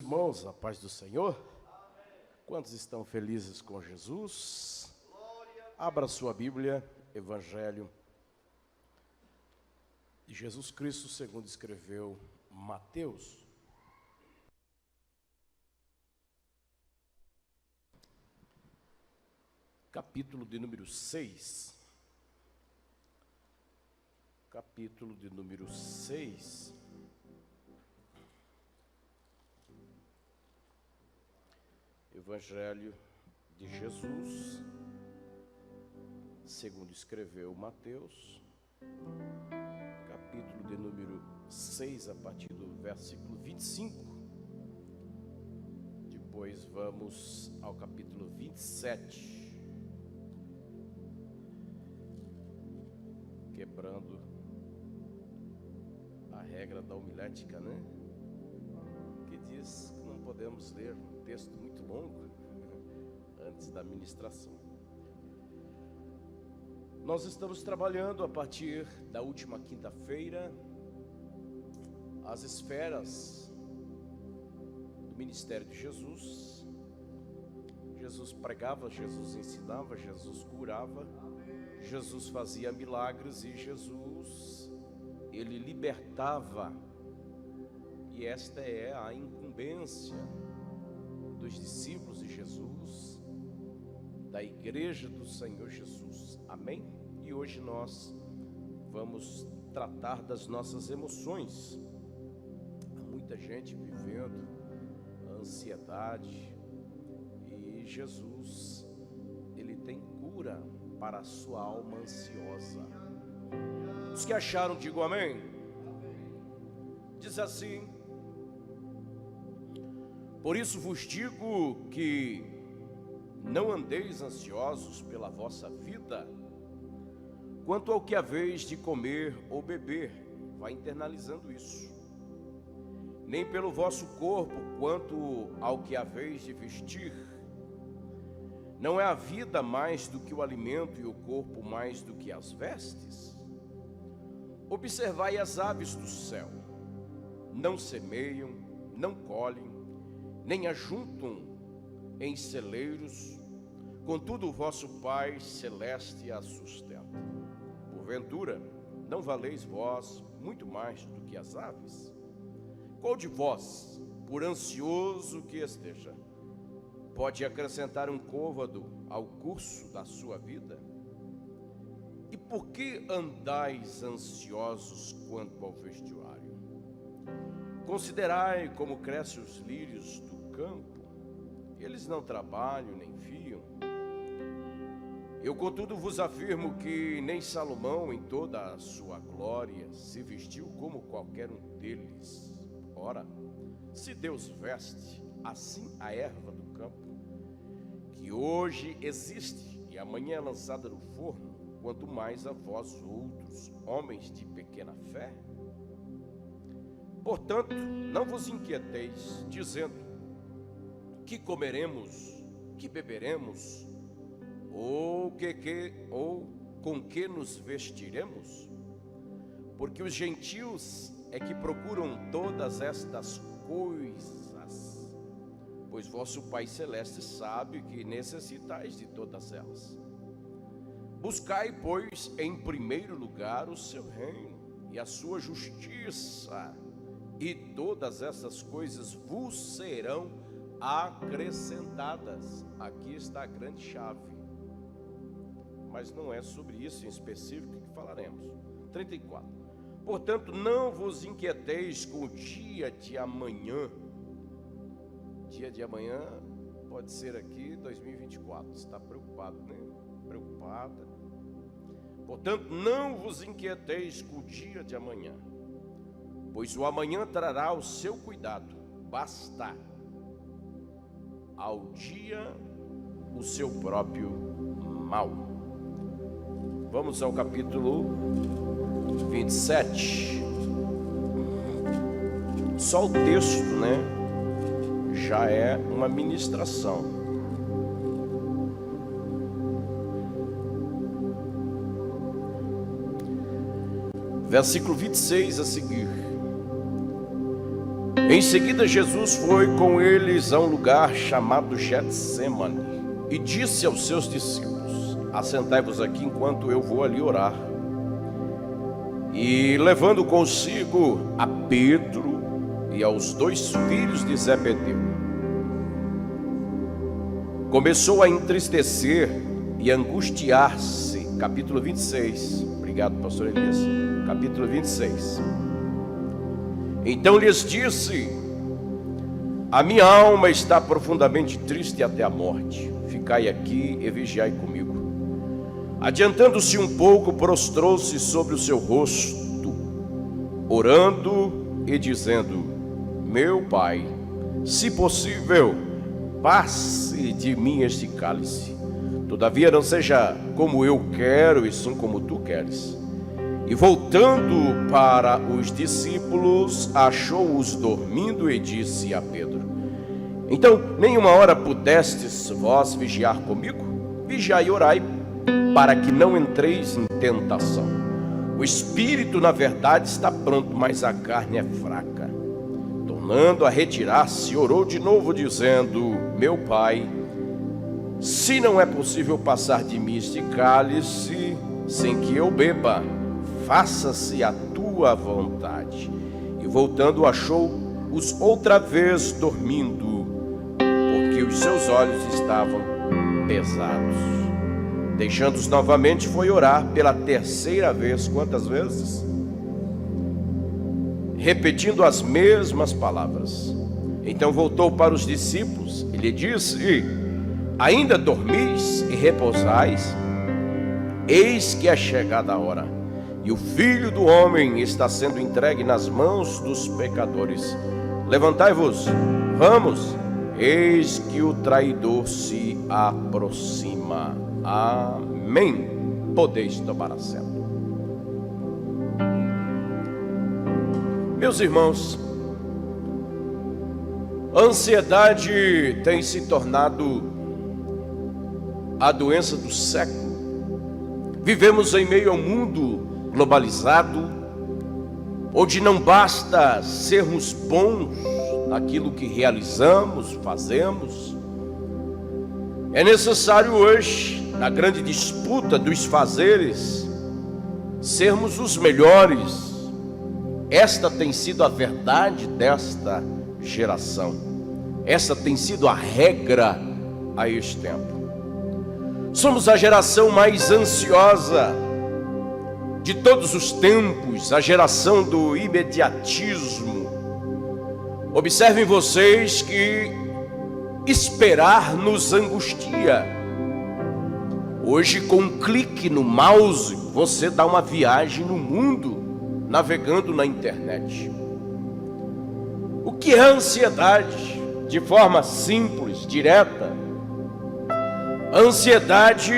Irmãos, a paz do Senhor. Quantos estão felizes com Jesus? Abra sua Bíblia, Evangelho de Jesus Cristo, segundo escreveu Mateus. Capítulo de número 6. Capítulo de número 6. Evangelho de Jesus, segundo escreveu Mateus, capítulo de número 6, a partir do versículo 25. Depois vamos ao capítulo 27, quebrando a regra da homilética, né? Que diz que não podemos ler um texto muito longo antes da ministração. Nós estamos trabalhando a partir da última quinta-feira as esferas do ministério de Jesus. Jesus pregava, Jesus ensinava, Jesus curava, Jesus fazia milagres e Jesus, ele libertava. E esta é a incumbência dos discípulos de Jesus, da igreja do Senhor Jesus, amém? E hoje nós vamos tratar das nossas emoções. Há muita gente vivendo a ansiedade e Jesus, ele tem cura para a sua alma ansiosa. Os que acharam, digam amém. Diz assim: por isso vos digo que não andeis ansiosos pela vossa vida, quanto ao que haveis de comer ou beber, vai internalizando isso, nem pelo vosso corpo, quanto ao que haveis de vestir. Não é a vida mais do que o alimento e o corpo mais do que as vestes? Observai as aves do céu, não semeiam, não colhem, nem ajuntam em celeiros, contudo o vosso Pai Celeste as sustenta. Porventura, não valeis vós muito mais do que as aves? Qual de vós, por ansioso que esteja, pode acrescentar um côvado ao curso da sua vida? E por que andais ansiosos quanto ao vestuário? Considerai como crescem os lírios do campo, eles não trabalham nem fiam. Eu contudo vos afirmo que nem Salomão em toda a sua glória se vestiu como qualquer um deles. Ora, se Deus veste assim a erva do campo, que hoje existe e amanhã é lançada no forno, quanto mais a vós outros, homens de pequena fé? Portanto, não vos inquieteis, dizendo: que comeremos, que beberemos, ou com que nos vestiremos? Porque os gentios é que procuram todas estas coisas, pois vosso Pai Celeste sabe que necessitais de todas elas. Buscai, pois, em primeiro lugar o seu reino e a sua justiça, e todas essas coisas vos serão acrescentadas. Aqui está a grande chave, mas não é sobre isso em específico que falaremos. 34. Portanto, não vos inquieteis com o dia de amanhã. Dia de amanhã pode ser aqui 2024. Está preocupado, né? Preocupada. Portanto, não vos inquieteis com o dia de amanhã, pois o amanhã trará o seu cuidado. Basta ao dia o seu próprio mal. Vamos ao capítulo 27. Só o texto, né, já é uma ministração. Versículo 26 a seguir. Em seguida, Jesus foi com eles a um lugar chamado Getsêmani e disse aos seus discípulos: assentai-vos aqui enquanto eu vou ali orar. E levando consigo a Pedro e aos 2 filhos de Zebedeu, começou a entristecer e angustiar-se. Capítulo 26. Obrigado, pastor Elias. Capítulo 26. Então lhes disse: a minha alma está profundamente triste até a morte. Ficai aqui e vigiai comigo. Adiantando-se um pouco, prostrou-se sobre o seu rosto, orando e dizendo: meu Pai, se possível, passe de mim este cálice. Todavia não seja como eu quero, e sim como tu queres. E voltando para os discípulos, achou-os dormindo e disse a Pedro: então, nenhuma hora pudestes vós vigiar comigo? Vigiai e orai, para que não entreis em tentação. O espírito, na verdade, está pronto, mas a carne é fraca. Tornando a retirar-se, orou de novo, dizendo: meu Pai, se não é possível passar de mim este cálice sem que eu beba, faça-se a tua vontade. E voltando, achou-os outra vez dormindo, porque os seus olhos estavam pesados. Deixando-os novamente, foi orar pela 3ª vez. Quantas vezes? Repetindo as mesmas palavras. Então voltou para os discípulos e lhe disse: ainda dormis e repousais? Eis que é chegada a hora, e o Filho do Homem está sendo entregue nas mãos dos pecadores. Levantai-vos, vamos, eis que o traidor se aproxima. Amém. Podeis tomar assento. Meus irmãos, a ansiedade tem se tornado a doença do século. Vivemos em meio a um mundo globalizado, onde não basta sermos bons naquilo que realizamos, fazemos. É necessário hoje, na grande disputa dos fazeres, sermos os melhores. Esta tem sido a verdade desta geração. Essa tem sido a regra a este tempo. Somos a geração mais ansiosa de todos os tempos, a geração do imediatismo. Observem vocês que esperar nos angustia. Hoje, com um clique no mouse, você dá uma viagem no mundo, navegando na internet. O que é ansiedade? De forma simples, direta, a ansiedade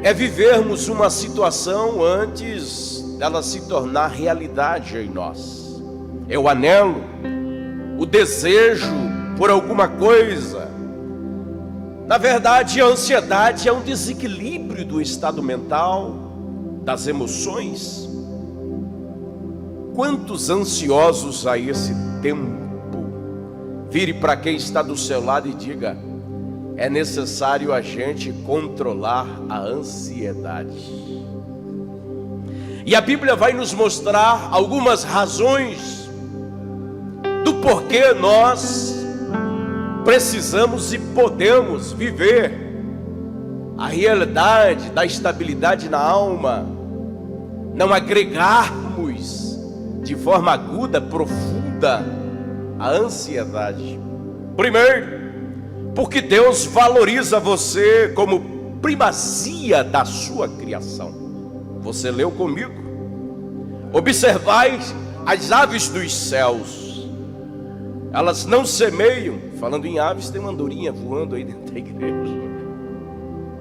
é vivermos uma situação antes dela se tornar realidade em nós. É o anelo, o desejo por alguma coisa. Na verdade, a ansiedade é um desequilíbrio do estado mental, das emoções. Quantos ansiosos a esse tempo? Vire para quem está do seu lado e diga: é necessário a gente controlar a ansiedade. E a Bíblia vai nos mostrar algumas razões do porquê nós precisamos e podemos viver a realidade da estabilidade na alma, não agregarmos de forma aguda, profunda, a ansiedade. Primeiro, porque Deus valoriza você como primazia da sua criação. Você leu comigo? Observai as aves dos céus. Elas não semeiam. Falando em aves, tem uma andorinha voando aí dentro da igreja.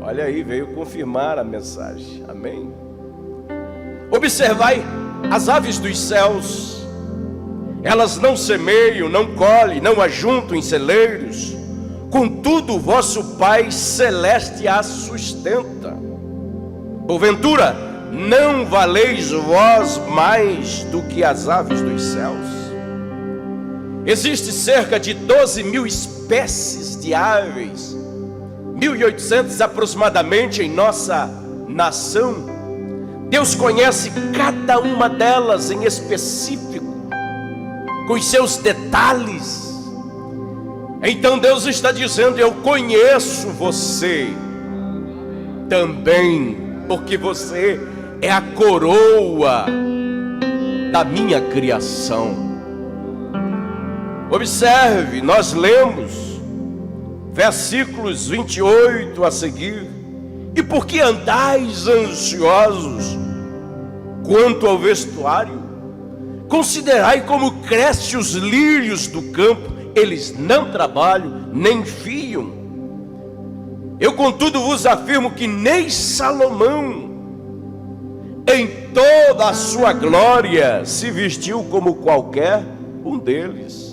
Olha aí, veio confirmar a mensagem. Amém? Observai as aves dos céus. Elas não semeiam, não colhem, não ajuntam em celeiros. Contudo, o vosso Pai Celeste as sustenta. Porventura, não valeis vós mais do que as aves dos céus? Existe cerca de 12 mil espécies de aves, 1.800 aproximadamente em nossa nação. Deus conhece cada uma delas em específico, com os seus detalhes. Então Deus está dizendo: eu conheço você também, porque você é a coroa da minha criação. Observe, nós lemos versículos 28 a seguir: e por que andais ansiosos quanto ao vestuário? Considerai como crescem os lírios do campo, eles não trabalham, nem fiam. Eu, contudo, vos afirmo que nem Salomão, em toda a sua glória, se vestiu como qualquer um deles.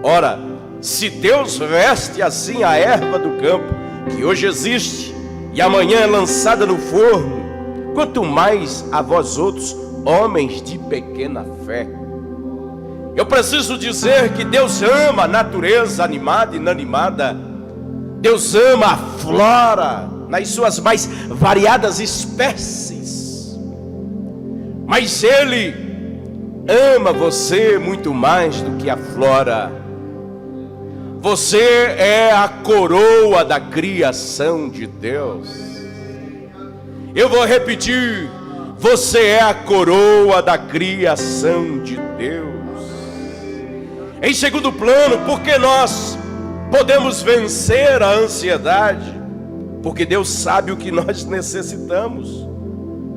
Ora, se Deus veste assim a erva do campo, que hoje existe e amanhã é lançada no forno, quanto mais a vós outros, homens de pequena fé. Eu preciso dizer que Deus ama a natureza animada e inanimada. Deus ama a flora nas suas mais variadas espécies. Mas Ele ama você muito mais do que a flora. Você é a coroa da criação de Deus. Eu vou repetir: você é a coroa da criação de Deus. Em segundo plano, porque nós podemos vencer a ansiedade? Porque Deus sabe o que nós necessitamos.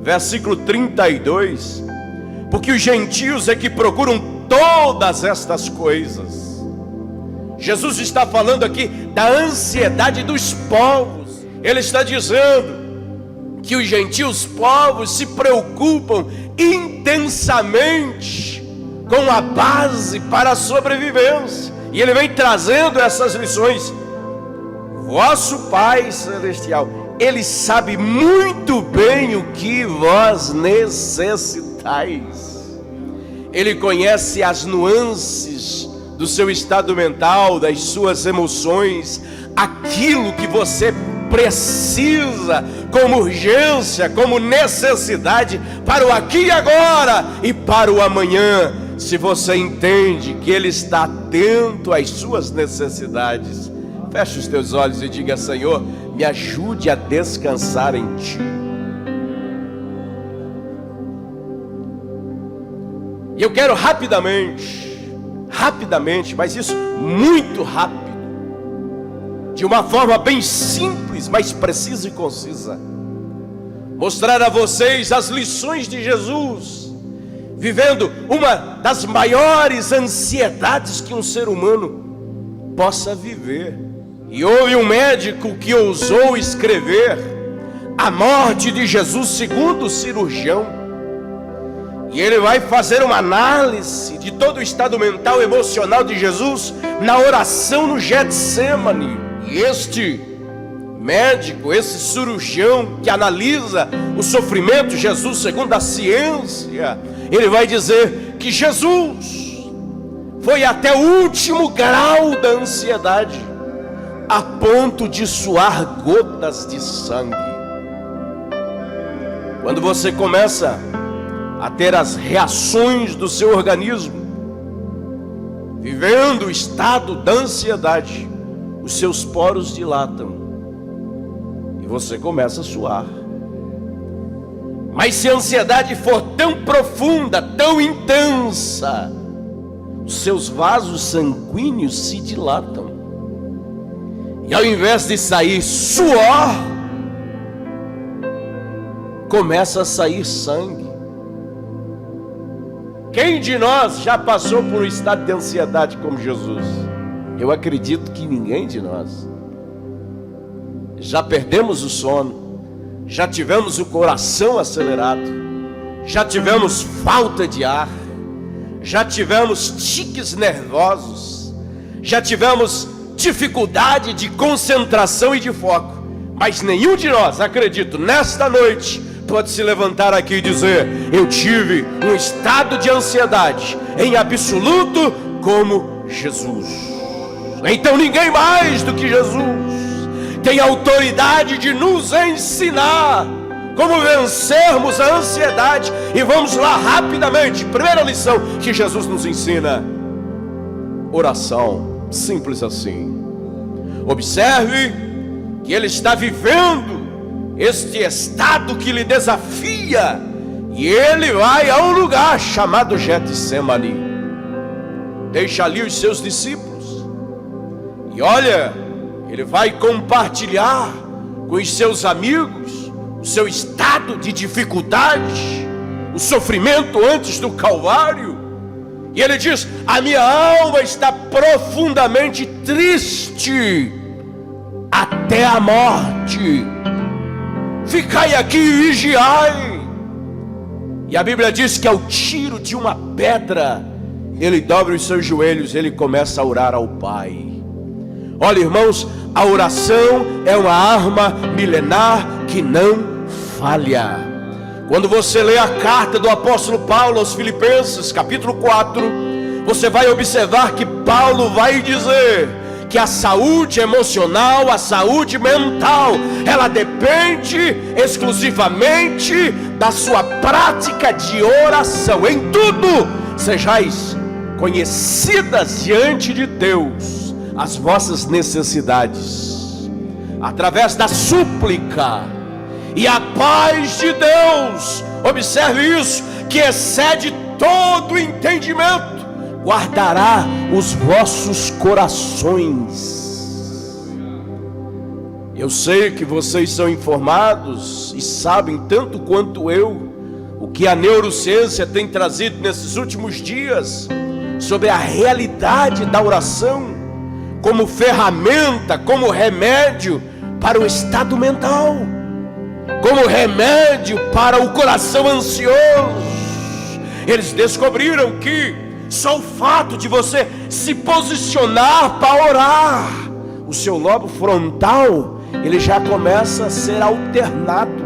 Versículo 32: porque os gentios é que procuram todas estas coisas. Jesus está falando aqui da ansiedade dos povos. Ele está dizendo que os gentios povos se preocupam intensamente com a base para a sobrevivência. E ele vem trazendo essas lições. Vosso Pai Celestial, Ele sabe muito bem o que vós necessitais. Ele conhece as nuances do seu estado mental, das suas emoções, aquilo que você precisa como urgência, como necessidade para o aqui e agora e para o amanhã. Se você entende que Ele está atento às suas necessidades, feche os teus olhos e diga: Senhor, me ajude a descansar em Ti. E eu quero rapidamente, mas isso muito rápido, de uma forma bem simples, mas precisa e concisa, mostrar a vocês as lições de Jesus, vivendo uma das maiores ansiedades que um ser humano possa viver. E houve um médico que ousou escrever a morte de Jesus segundo o cirurgião. E ele vai fazer uma análise de todo o estado mental e emocional de Jesus na oração no Getsêmani. E este médico, esse cirurgião que analisa o sofrimento de Jesus segundo a ciência, ele vai dizer que Jesus foi até o último grau da ansiedade, a ponto de suar gotas de sangue. Quando você começa a ter as reações do seu organismo, vivendo o estado da ansiedade, os seus poros dilatam e você começa a suar. Mas se a ansiedade for tão profunda, tão intensa, os seus vasos sanguíneos se dilatam, e ao invés de sair suor, começa a sair sangue. Quem de nós já passou por um estado de ansiedade como Jesus? Eu acredito que ninguém de nós. Já perdemos o sono, já tivemos o coração acelerado, já tivemos falta de ar, já tivemos tiques nervosos, já tivemos dificuldade de concentração e de foco. Mas nenhum de nós, acredito, nesta noite pode se levantar aqui e dizer: eu tive um estado de ansiedade em absoluto como Jesus. Então ninguém mais do que Jesus tem autoridade de nos ensinar como vencermos a ansiedade. E vamos lá rapidamente. Primeira lição que Jesus nos ensina: oração. Simples assim. Observe que ele está vivendo este estado que lhe desafia, e ele vai a um lugar chamado Getsemane. Deixa ali os seus discípulos, e olha, ele vai compartilhar com os seus amigos o seu estado de dificuldade, o sofrimento antes do Calvário. E ele diz: a minha alma está profundamente triste até a morte. Ficai aqui e vigiai. E a Bíblia diz que ao tiro de uma pedra, ele dobra os seus joelhos, ele começa a orar ao Pai. Olha, irmãos, a oração é uma arma milenar que não falha. Quando você lê a carta do apóstolo Paulo aos Filipenses, capítulo 4, você vai observar que Paulo vai dizer que a saúde emocional, a saúde mental, ela depende exclusivamente da sua prática de oração. Em tudo sejais conhecidas diante de Deus as vossas necessidades, através da súplica, e a paz de Deus, observe isso, que excede todo entendimento, guardará os vossos corações. Eu sei que vocês são informados e sabem tanto quanto eu o que a neurociência tem trazido nesses últimos dias sobre a realidade da oração como ferramenta, como remédio para o estado mental, como remédio para o coração ansioso. Eles descobriram que só o fato de você se posicionar para orar, o seu lobo frontal, ele já começa a ser alternado.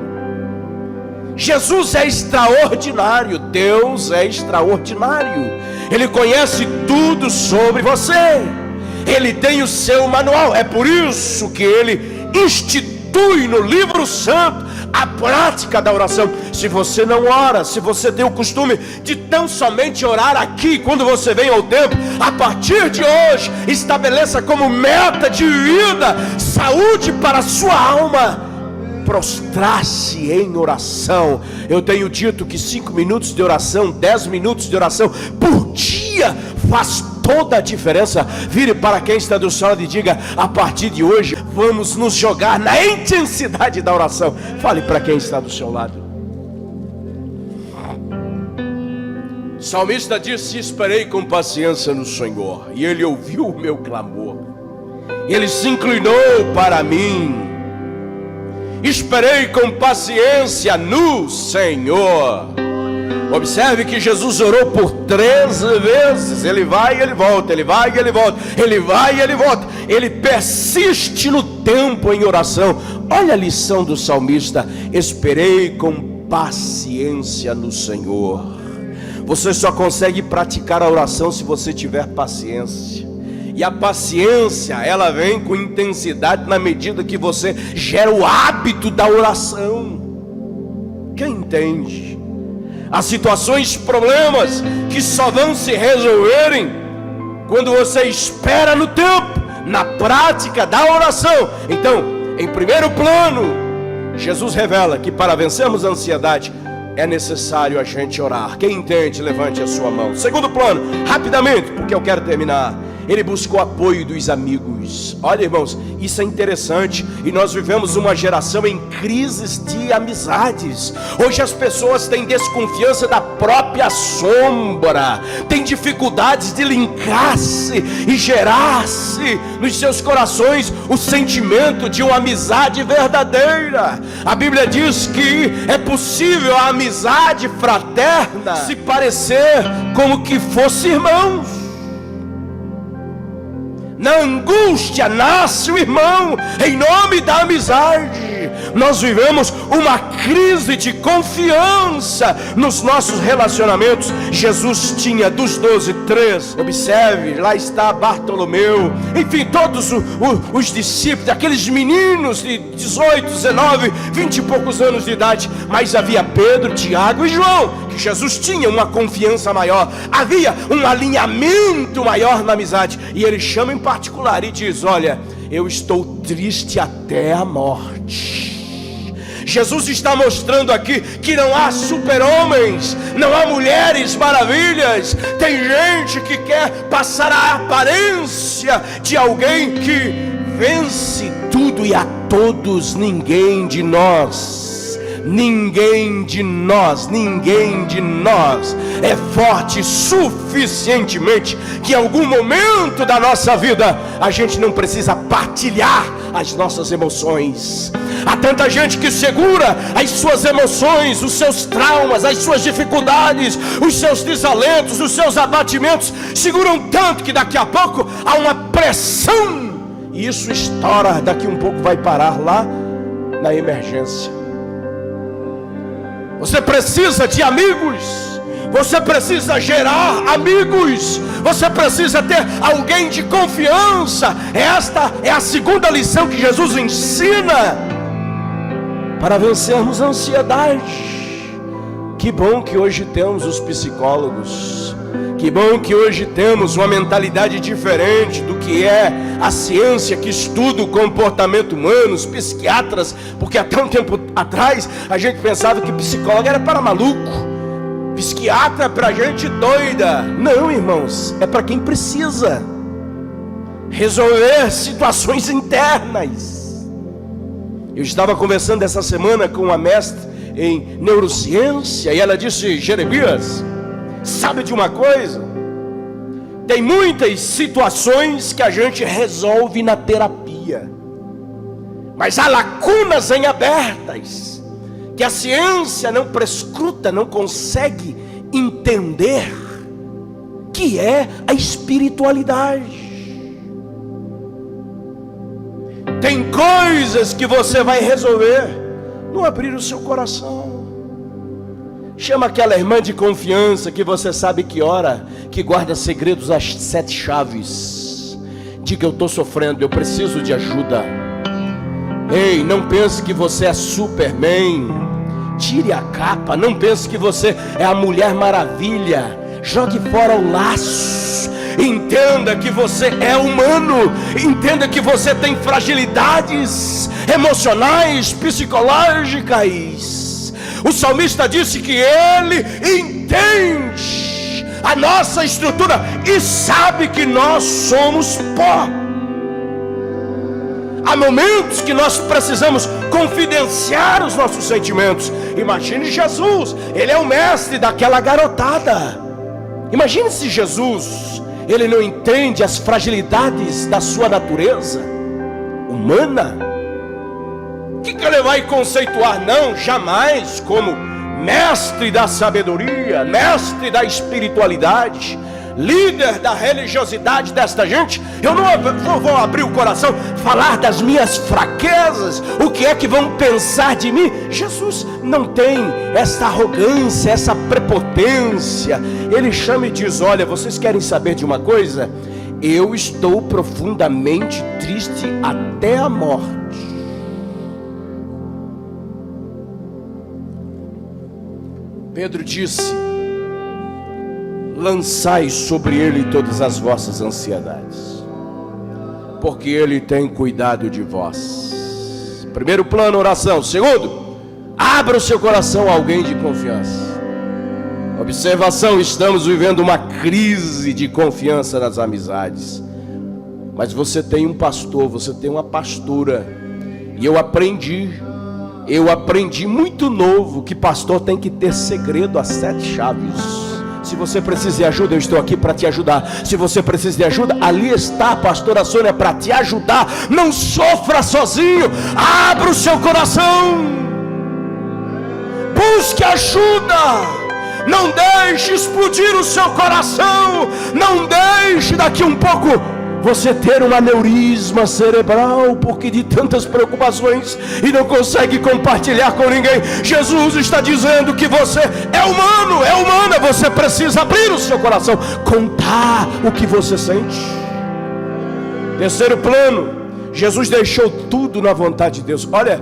Jesus é extraordinário, Deus é extraordinário. Ele conhece tudo sobre você, ele tem o seu manual. É por isso que ele institui no livro santo a prática da oração. Se você não ora, se você tem o costume de tão somente orar aqui quando você vem ao templo, a partir de hoje estabeleça como meta de vida saúde para a sua alma, prostrar-se em oração. Eu tenho dito que 5 minutos de oração, 10 minutos de oração por dia faz toda a diferença. Vire para quem está do seu lado e diga: a partir de hoje vamos nos jogar na intensidade da oração. Fale para quem está do seu lado. O salmista disse: esperei com paciência no Senhor, e Ele ouviu o meu clamor, Ele se inclinou para mim. Esperei com paciência no Senhor. Observe que Jesus orou por 13 vezes. Ele vai e ele volta, ele vai e ele volta, ele vai e ele volta. Ele persiste no tempo em oração. Olha a lição do salmista: esperei com paciência no Senhor. Você só consegue praticar a oração se você tiver paciência. E a paciência, ela vem com intensidade na medida que você gera o hábito da oração. Quem entende? Há situações, problemas que só vão se resolverem quando você espera no tempo, na prática da oração. Então, em primeiro plano, Jesus revela que para vencermos a ansiedade é necessário a gente orar. Quem entende, levante a sua mão. Segundo plano, rapidamente, porque eu quero terminar. Ele buscou apoio dos amigos. Olha, irmãos, isso é interessante. E nós vivemos uma geração em crises de amizades. Hoje as pessoas têm desconfiança da própria sombra, têm dificuldades de linkar-se e gerar-se nos seus corações o sentimento de uma amizade verdadeira. A Bíblia diz que é possível a amizade fraterna se parecer como que fosse irmãos. Na angústia nasce o irmão, em nome da amizade. hoje nós vivemos uma crise de confiança nos nossos relacionamentos. Jesus tinha dos 12, 3. Observe, lá está Bartolomeu, enfim, todos os discípulos, aqueles meninos de 18, 19, 20 e poucos anos de idade. Mas havia Pedro, Tiago e João, que Jesus tinha uma confiança maior, havia um alinhamento maior na amizade. E ele chama em particular e diz: olha, eu estou triste até a morte. Jesus está mostrando aqui que não há super-homens, não há mulheres maravilhas. Tem gente que quer passar a aparência de alguém que vence tudo e a todos. Ninguém de nós é forte suficientemente que em algum momento da nossa vida a gente não precisa partilhar as nossas emoções. Há tanta gente que segura as suas emoções, os seus traumas, as suas dificuldades, os seus desalentos, os seus abatimentos, seguram tanto que daqui a pouco há uma pressão e isso estoura. Daqui um pouco vai parar lá na emergência. Você precisa de amigos, você precisa gerar amigos, você precisa ter alguém de confiança. Esta é a segunda lição que Jesus ensina para vencermos a ansiedade. Que bom que hoje temos os psicólogos, que bom que hoje temos uma mentalidade diferente do que é a ciência que estuda o comportamento humano, os psiquiatras, porque até um tempo atrás a gente pensava que psicólogo era para maluco, psiquiatra é para gente doida. Não, irmãos, é para quem precisa resolver situações internas. Eu estava conversando essa semana com uma mestre em neurociência e ela disse: Jeremias, sabe de uma coisa? Tem muitas situações que a gente resolve na terapia, mas há lacunas em abertas que a ciência não prescruta, não consegue entender, que é a espiritualidade. Tem coisas que você vai resolver no abrir o seu coração. Chama aquela irmã de confiança que você sabe que ora, que guarda segredos às 7 chaves. Diga: eu estou sofrendo, eu preciso de ajuda. Ei, não pense que você é Superman. Tire a capa. Não pense que você é a Mulher Maravilha. Jogue fora o laço. Entenda que você é humano. Entenda que você tem fragilidades emocionais, psicológicas. O salmista disse que ele entende a nossa estrutura e sabe que nós somos pó. Há momentos que nós precisamos confidenciar os nossos sentimentos. Imagine Jesus, ele é o mestre daquela garotada. Imagine se Jesus, ele não entende as fragilidades da sua natureza humana. O que ele vai conceituar? Não, jamais como mestre da sabedoria, mestre da espiritualidade, líder da religiosidade desta gente. Eu não vou abrir o coração, falar das minhas fraquezas, o que é que vão pensar de mim. Jesus não tem essa arrogância, essa prepotência. Ele chama e diz: olha, vocês querem saber de uma coisa? Eu estou profundamente triste até a morte. Pedro disse: lançai sobre ele todas as vossas ansiedades, porque ele tem cuidado de vós. Primeiro plano, oração. Segundo, abra o seu coração a alguém de confiança. Observação: estamos vivendo uma crise de confiança nas amizades. Mas você tem um pastor, você tem uma pastora. E eu aprendi muito novo que pastor tem que ter segredo às 7 chaves. Se você precisa de ajuda, eu estou aqui para te ajudar. Se você precisa de ajuda, ali está a pastora Sônia para te ajudar. Não sofra sozinho. Abra o seu coração. Busque ajuda. Não deixe explodir o seu coração. Não deixe daqui um pouco você ter um aneurisma cerebral, porque de tantas preocupações e não consegue compartilhar com ninguém. Jesus está dizendo que você é humano, é humana, você precisa abrir o seu coração, contar o que você sente. Terceiro plano, Jesus deixou tudo na vontade de Deus. Olha,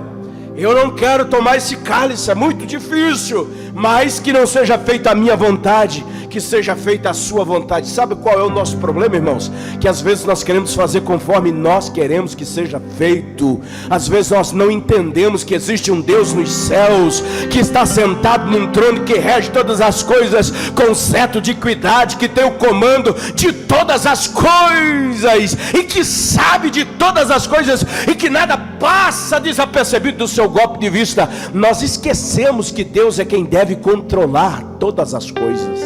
eu não quero tomar esse cálice, é muito difícil, mas que não seja feita a minha vontade, que seja feita a sua vontade. Sabe qual é o nosso problema, irmãos? Que às vezes nós queremos fazer conforme nós queremos que seja feito. Às vezes nós não entendemos que existe um Deus nos céus, que está sentado num trono, que rege todas as coisas com cetro de equidade, que tem o comando de todas as coisas, e que sabe de todas as coisas, e que nada passa desapercebido do seu golpe de vista. Nós esquecemos que Deus é quem deve controlar todas as coisas,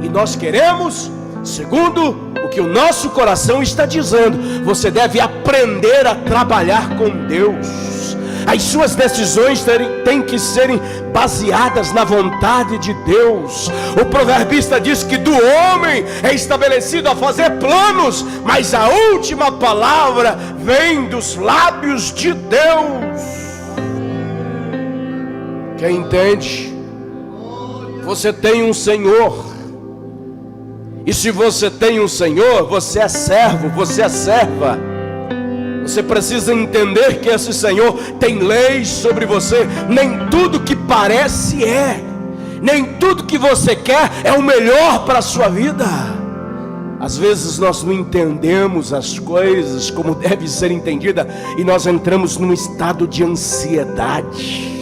e nós queremos, segundo o que o nosso coração está dizendo. Você deve aprender a trabalhar com Deus. As suas decisões têm que serem baseadas na vontade de Deus. O proverbista diz que do homem é estabelecido a fazer planos, mas a última palavra vem dos lábios de Deus. Quem entende? Você tem um Senhor. E se você tem um Senhor, você é servo, você é serva. Você precisa entender que esse Senhor tem leis sobre você. Nem tudo que parece é, nem tudo que você quer é o melhor para a sua vida. Às vezes nós não entendemos as coisas como deve ser entendida, e nós entramos num estado de ansiedade.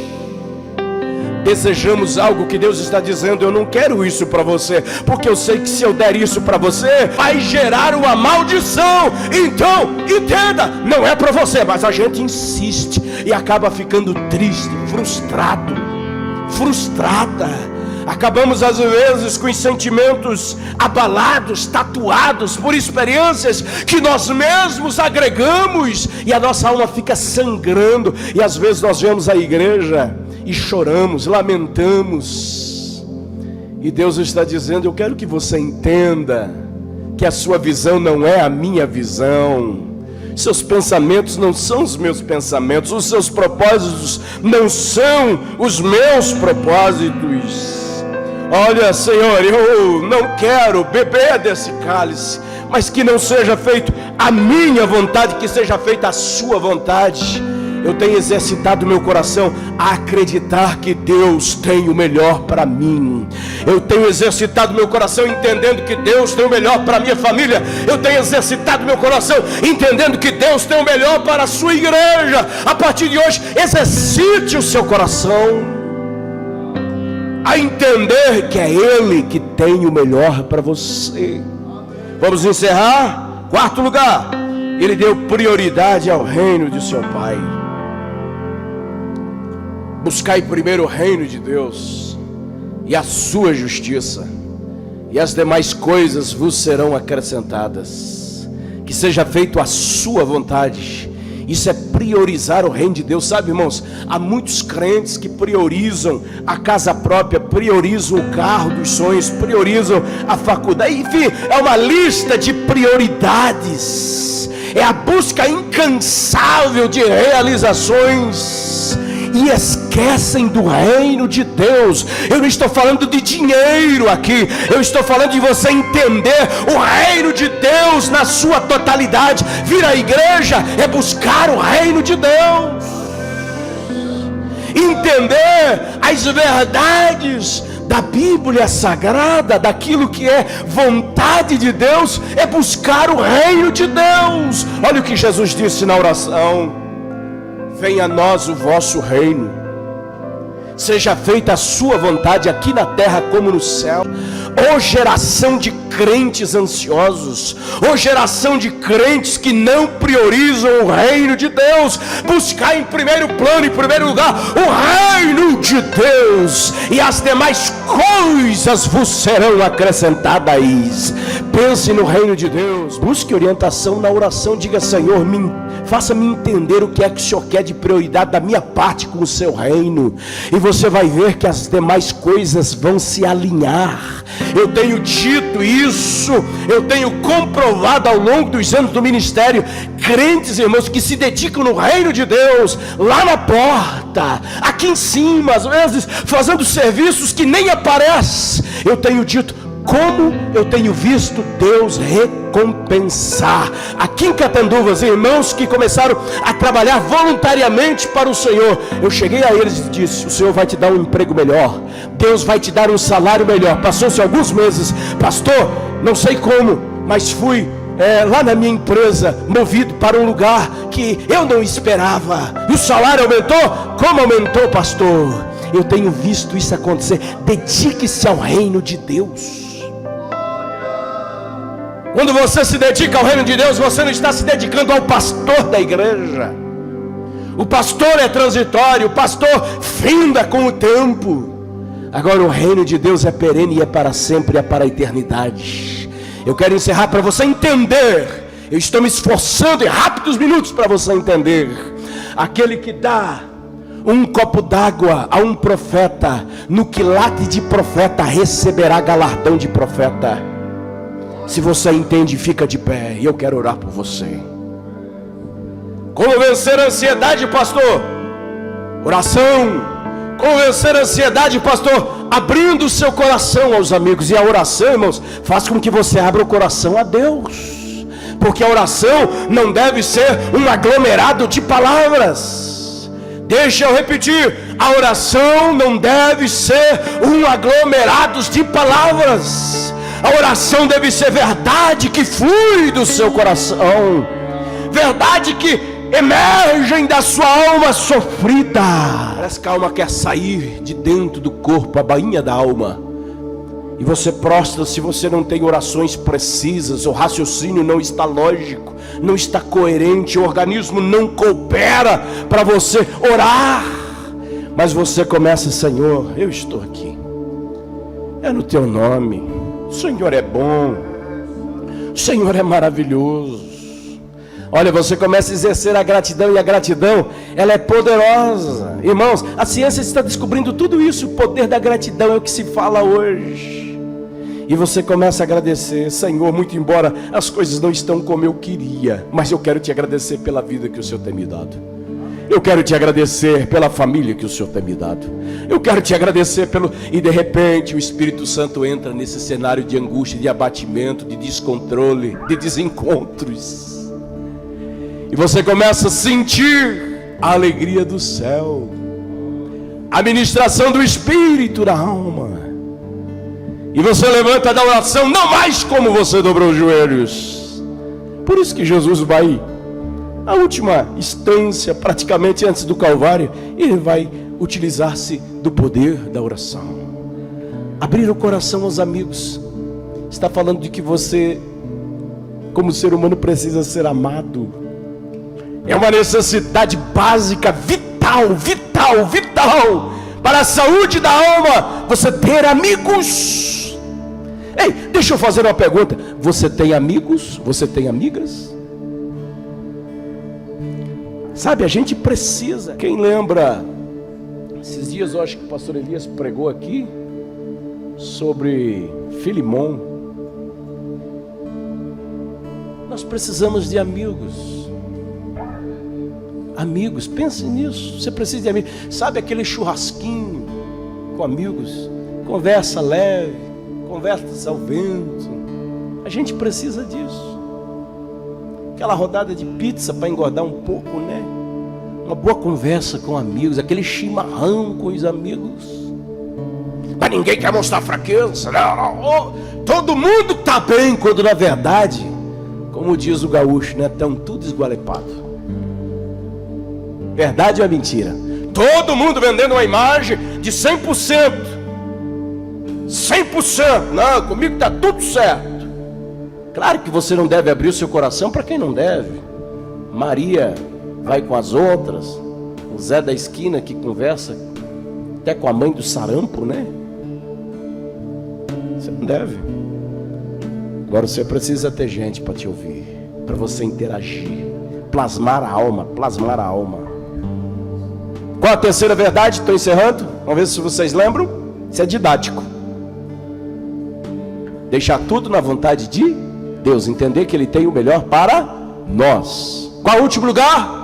Desejamos algo que Deus está dizendo: eu não quero isso para você, porque eu sei que se eu der isso para você, vai gerar uma maldição. Então, entenda, não é para você. Mas a gente insiste e acaba ficando triste, frustrada. Acabamos às vezes com os sentimentos abalados, tatuados por experiências que nós mesmos agregamos, e a nossa alma fica sangrando. E às vezes nós vemos a igreja e choramos, lamentamos. E Deus está dizendo: eu quero que você entenda que a sua visão não é a minha visão. Seus pensamentos não são os meus pensamentos. Os seus propósitos não são os meus propósitos. Olha, Senhor, eu não quero beber desse cálice, mas que não seja feito a minha vontade, que seja feita a sua vontade. Eu tenho exercitado meu coração a acreditar que Deus tem o melhor para mim. Eu tenho exercitado meu coração entendendo que Deus tem o melhor para a minha família. Eu tenho exercitado meu coração entendendo que Deus tem o melhor para a sua igreja. A partir de hoje, exercite o seu coração a entender que é Ele que tem o melhor para você. Vamos encerrar. Quarto lugar, Ele deu prioridade ao reino de seu Pai. Buscai primeiro o reino de Deus e a sua justiça, e as demais coisas vos serão acrescentadas. Que seja feito a sua vontade. Isso é priorizar o reino de Deus. Sabe, irmãos, há muitos crentes que priorizam a casa própria, priorizam o carro dos sonhos, priorizam a faculdade. Enfim, é uma lista de prioridades. É a busca incansável de realizações, e esquecem do reino de Deus. Eu não estou falando de dinheiro aqui, eu estou falando de você entender o reino de Deus na sua totalidade. Vir à igreja é buscar o reino de Deus, entender as verdades da Bíblia Sagrada, daquilo que é vontade de Deus, é buscar o reino de Deus. Olha o que Jesus disse na oração: venha a nós o vosso reino, seja feita a sua vontade aqui na terra como no céu. Ó geração de crentes ansiosos, ó geração de crentes que não priorizam o reino de Deus. Buscar em primeiro plano, em primeiro lugar, o reino de Deus, e as demais coisas vos serão acrescentadas. Pense no reino de Deus, busque orientação na oração. Diga: Senhor, faça-me entender o que é que o Senhor quer de prioridade da minha parte com o seu reino, e você vai ver que as demais coisas vão se alinhar. Eu tenho dito isso, eu tenho comprovado ao longo dos anos do ministério, crentes, irmãos, que se dedicam no reino de Deus, lá na porta, aqui em cima, às vezes fazendo serviços que nem aparecem. Eu tenho dito como eu tenho visto Deus recompensar. Aqui em Catanduvas, irmãos que começaram a trabalhar voluntariamente para o Senhor, eu cheguei a eles e disse: o Senhor vai te dar um emprego melhor, Deus vai te dar um salário melhor. Passou-se alguns meses, pastor, não sei como, mas fui lá na minha empresa, movido para um lugar que eu não esperava, e o salário aumentou. Como aumentou, pastor? Eu tenho visto isso acontecer. Dedique-se ao reino de Deus. Quando você se dedica ao reino de Deus, você não está se dedicando ao pastor da igreja. O pastor é transitório, o pastor finda com o tempo. Agora o reino de Deus é perene e é para sempre, é para a eternidade. Eu quero encerrar para você entender. Eu estou me esforçando em rápidos minutos para você entender. Aquele que dá um copo d'água a um profeta, no quilate de profeta receberá galardão de profeta. Se você entende, fica de pé, e eu quero orar por você. Como vencer a ansiedade, pastor? Oração. Como vencer a ansiedade, pastor? Abrindo o seu coração aos amigos. E a oração, irmãos, faz com que você abra o coração a Deus, porque a oração não deve ser um aglomerado de palavras. Deixa eu repetir: a oração não deve ser um aglomerado de palavras. A oração deve ser verdade que flui do seu coração, verdade que emergem da sua alma sofrida. Parece que a alma quer sair de dentro do corpo, a bainha da alma, e você prostra se você não tem orações precisas. O raciocínio não está lógico, não está coerente, o organismo não coopera para você orar. Mas você começa: Senhor, eu estou aqui, é no teu nome. O Senhor é bom, o Senhor é maravilhoso. Olha, você começa a exercer a gratidão, e a gratidão, ela é poderosa. Irmãos, a ciência está descobrindo tudo isso. O poder da gratidão é o que se fala hoje. E você começa a agradecer: Senhor, muito embora as coisas não estão como eu queria, mas eu quero te agradecer pela vida que o Senhor tem me dado. Eu quero te agradecer pela família que o Senhor tem me dado. Eu quero te agradecer pelo... E de repente o Espírito Santo entra nesse cenário de angústia, de abatimento, de descontrole, de desencontros. E você começa a sentir a alegria do céu, a ministração do Espírito na alma. E você levanta da oração, não mais como você dobrou os joelhos. Por isso que Jesus vai, a última instância, praticamente antes do Calvário, ele vai utilizar-se do poder da oração. Abrir o coração aos amigos. Está falando de que você, como ser humano, precisa ser amado. É uma necessidade básica, vital para a saúde da alma, você ter amigos. Ei, deixa eu fazer uma pergunta: você tem amigos? Você tem amigas? Sabe, a gente precisa. Quem lembra, esses dias eu acho que o pastor Elias pregou aqui sobre Filemon. Nós precisamos de amigos. Amigos, pense nisso. Você precisa de amigos. Sabe aquele churrasquinho com amigos, conversa leve, conversa ao vento. A gente precisa disso. Aquela rodada de pizza para engordar um pouco, né? Uma boa conversa com amigos, aquele chimarrão com os amigos. Mas ninguém quer mostrar fraqueza, não. Todo mundo está bem, quando na verdade, como diz o gaúcho, né? Estão tudo esgualepado. Verdade ou é mentira? Todo mundo vendendo uma imagem de 100%. 100%. Não, comigo está tudo certo. Claro que você não deve abrir o seu coração para quem não deve. Maria vai com as outras. O Zé da esquina que conversa até com a mãe do sarampo, né? Você não deve. Agora você precisa ter gente para te ouvir, para você interagir, plasmar a alma, plasmar a alma. Qual a terceira verdade? Estou encerrando. Vamos ver se vocês lembram. Isso é didático. Deixar tudo na vontade de Deus, entender que Ele tem o melhor para nós. Qual o último lugar?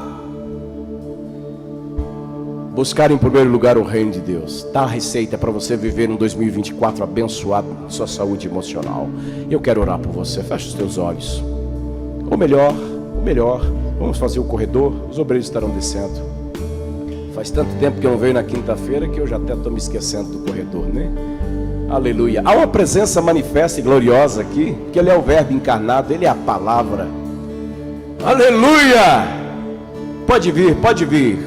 Buscar em primeiro lugar o reino de Deus. Tá a receita para você viver um 2024 abençoado na sua saúde emocional. Eu quero orar por você. Feche os teus olhos. Ou melhor, vamos fazer o corredor. Os obreiros estarão descendo. Faz tanto tempo que eu não venho na quinta-feira que eu já até estou me esquecendo do corredor, né? Aleluia. Há uma presença manifesta e gloriosa aqui, que Ele é o Verbo encarnado, Ele é a palavra. Aleluia. Pode vir, pode vir.